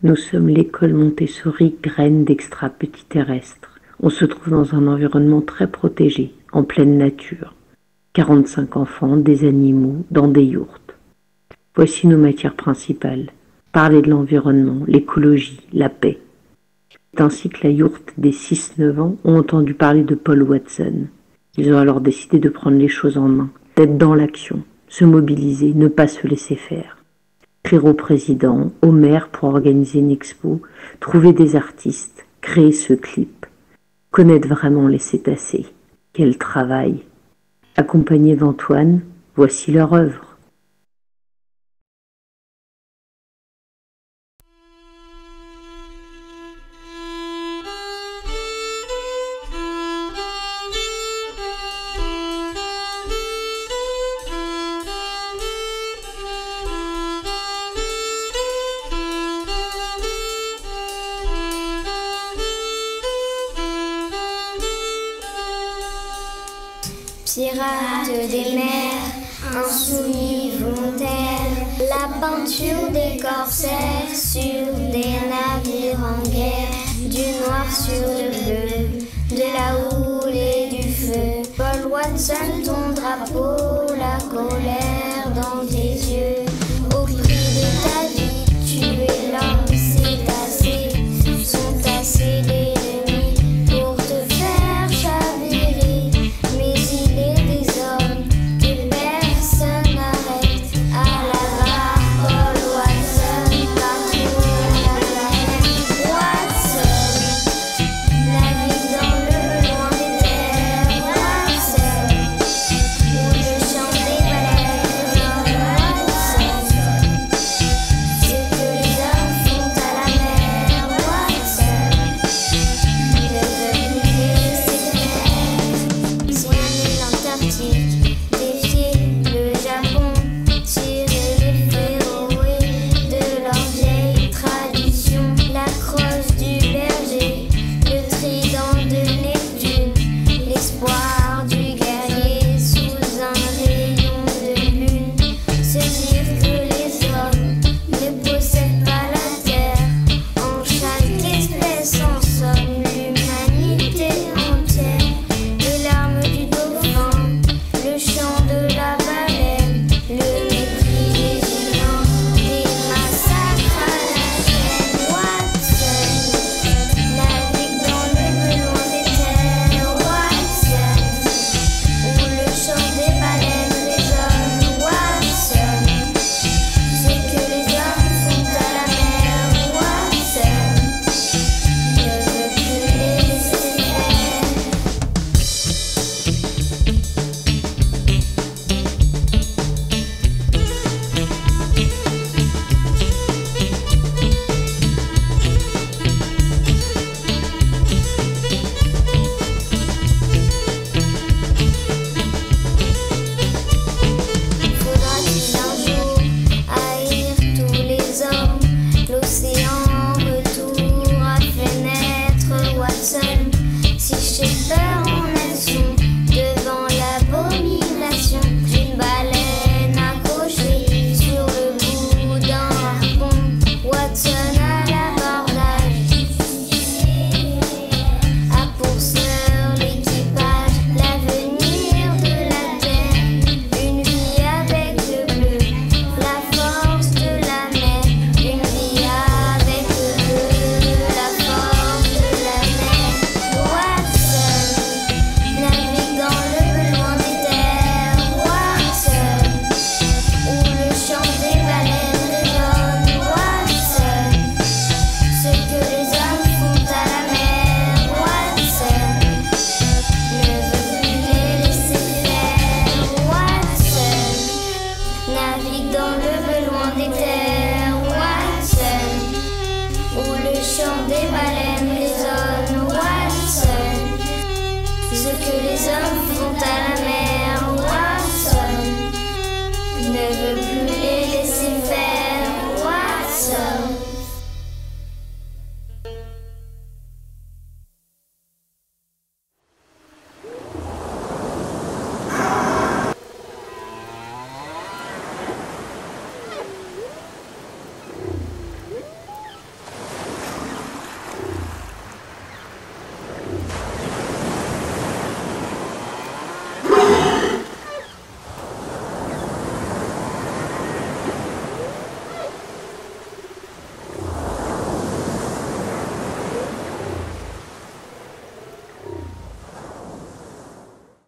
Nous sommes l'école Montessori graines d'extra-petits terrestres. On se trouve dans un environnement très protégé, en pleine nature. 45 enfants, des animaux, dans des yourtes. Voici nos matières principales. Parler de l'environnement, l'écologie, la paix. C'est ainsi que la yourte des 6-9 ans ont entendu parler de Paul Watson. Ils ont alors décidé de prendre les choses en main, d'être dans l'action, se mobiliser, ne pas se laisser faire. Écrire au président, au maire pour organiser une expo, trouver des artistes, créer ce clip. Connaître vraiment les cétacés. Quel travail! Accompagnés d'Antoine, voici leur œuvre. Pirates des mers, insoumis volontaires, la peinture des corsaires sur des navires en guerre, du noir sur le bleu, de la houle et du feu. Paul Watson, ton drapeau, la colère.